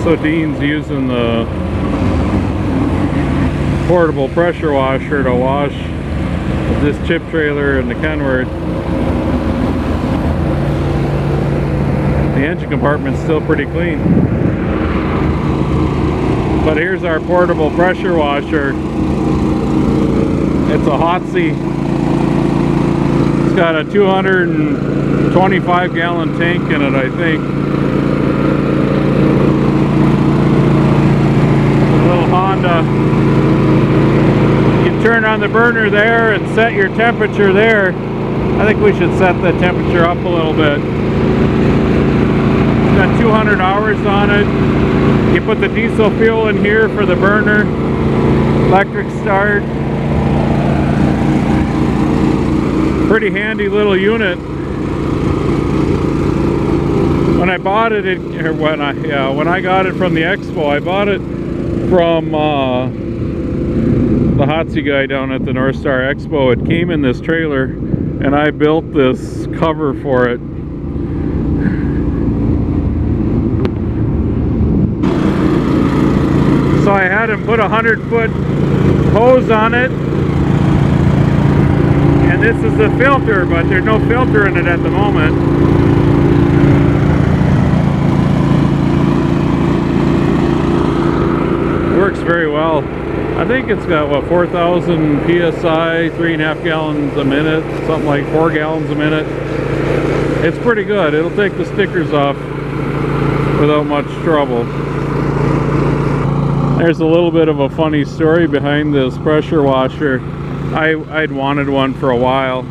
So Dean's using the portable pressure washer to wash this chip trailer and the Kenworth. The engine compartment's still pretty clean. But here's our portable pressure washer. It's a Hotsy. It's got a 225 gallon tank in it, I think. A little Honda. You can turn on the burner there and set your temperature there. I think we should set the temperature up a little bit. It's got 200 hours on it. You put the diesel fuel in here for the burner. Electric start. Pretty handy little unit. When I bought it, when I got it from the expo, I bought it from the Hotsy guy down at the North Star Expo. It came in this trailer, and I built this cover for it. So I had him put a 100-foot hose on it, and this is the filter, but there's no filter in it at the moment. It works very well. I think it's got, what, 4,000 PSI, 3.5 gallons a minute, something like 4 gallons a minute. It's pretty good. It'll take the stickers off without much trouble. There's a little bit of a funny story behind this pressure washer. I'd wanted one for a while,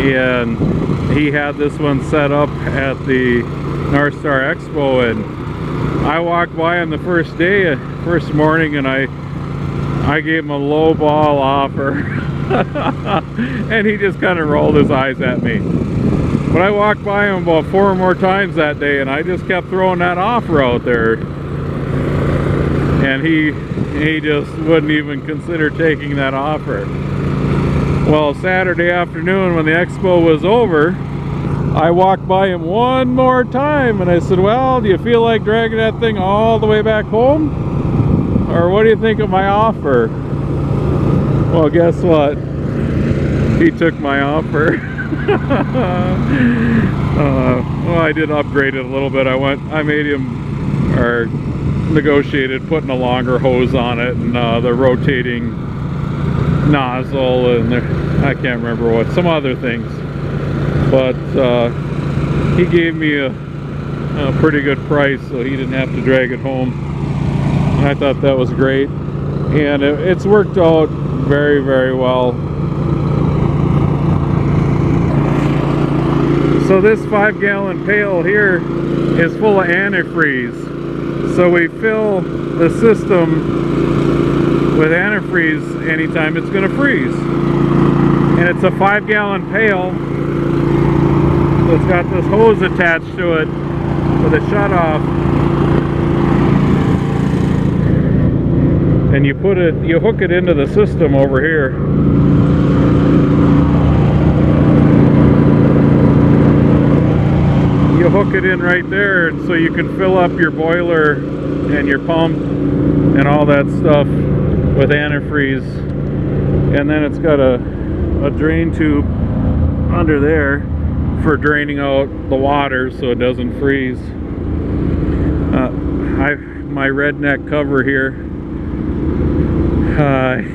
and he had this one set up at the North Star Expo, and I walked by him the first morning, and I gave him a low ball offer. And he just kind of rolled his eyes at me. But I walked by him about 4 more times that day, and I just kept throwing that offer out there. And he just wouldn't even consider taking that offer. Well, Saturday afternoon when the expo was over, I walked by him one more time, and I said, well, do you feel like dragging that thing all the way back home? Or what do you think of my offer? Well, guess what? He took my offer. Well, I did upgrade it a little bit. I made him, or negotiated putting a longer hose on it, and the rotating nozzle, and I can't remember what, some other things. But he gave me a pretty good price, so he didn't have to drag it home. And I thought that was great, and it's worked out very, very well. So this 5-gallon pail here is full of antifreeze. So we fill the system with antifreeze anytime it's going to freeze. And it's a 5-gallon pail. So it's got this hose attached to it with a shutoff. And you hook it into the system over here. You hook it in right there, and so you can fill up your boiler and your pump and all that stuff with antifreeze. And then it's got a drain tube under there for draining out the water so it doesn't freeze. My redneck cover here,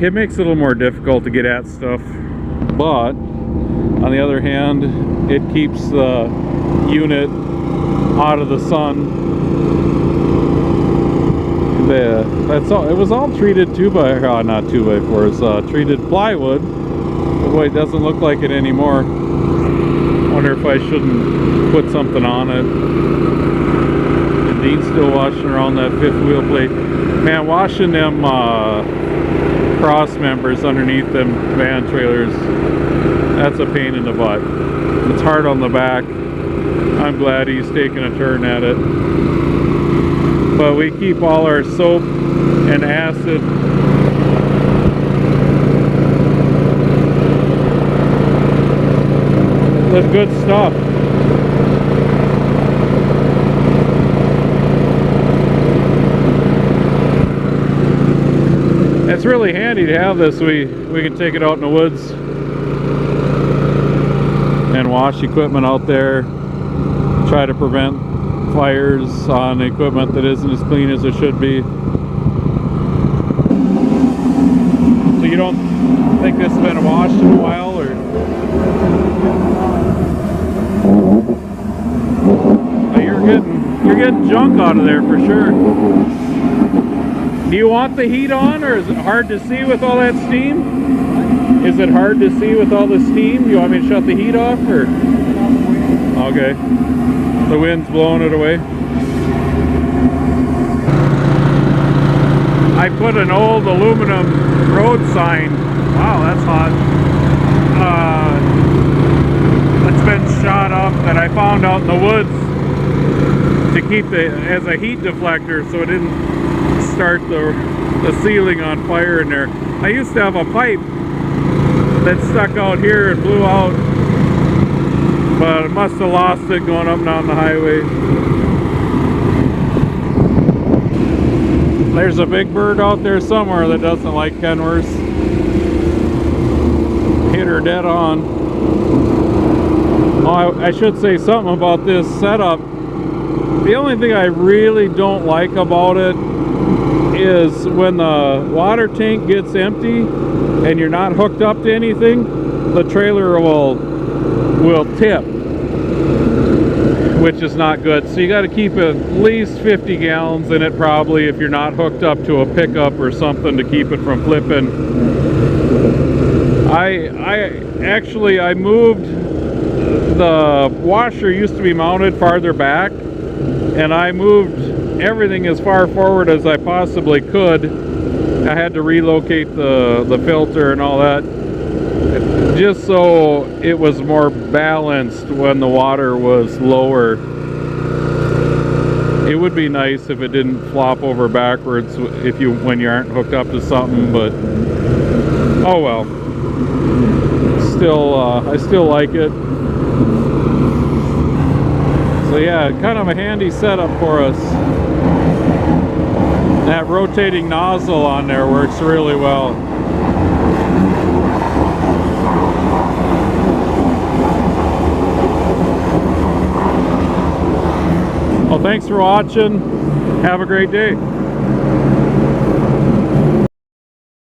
it makes it a little more difficult to get at stuff, but on the other hand, it keeps the unit out of the sun. It was all treated 2x, not 2x4s, treated plywood. Boy, it doesn't look like it anymore. Wonder if I shouldn't put something on it. And Dean's still washing around that 5th wheel plate. Man, washing them cross members underneath them van trailers, that's a pain in the butt. It's hard on the back. I'm glad he's taking a turn at it. But we keep all our soap and acid with good stuff. It's really handy to have this. We can take it out in the woods and wash equipment out there, try to prevent fires on equipment that isn't as clean as it should be. So you don't think this has been washed in a while, or? You're getting junk out of there for sure. Do you want the heat on, or is it hard to see with all that steam? Is it hard to see with all the steam? You want me to shut the heat off, or? Okay. The wind's blowing it away. I put an old aluminum road sign. Wow, that's hot. That's been shot up that I found out in the woods to keep as a heat deflector, so it didn't start the ceiling on fire in there. I used to have a pipe that stuck out here and blew out, but I must have lost it going up and down the highway. There's a big bird out there somewhere that doesn't like Kenworths. Hit her dead on. Oh, I should say something about this setup. The only thing I really don't like about it is when the water tank gets empty and you're not hooked up to anything, the trailer will tip, which is not good. So you got to keep at least 50 gallons in it probably, if you're not hooked up to a pickup or something, to keep it from flipping. I moved, the washer used to be mounted farther back, and I moved everything as far forward as I possibly could. I had to relocate the filter and all that, just so it was more balanced when the water was lower. It would be nice if it didn't flop over backwards when you aren't hooked up to something, but oh well. I still like it. So yeah, kind of a handy setup for us. That rotating nozzle on there works really well. Well, thanks for watching. Have a great day.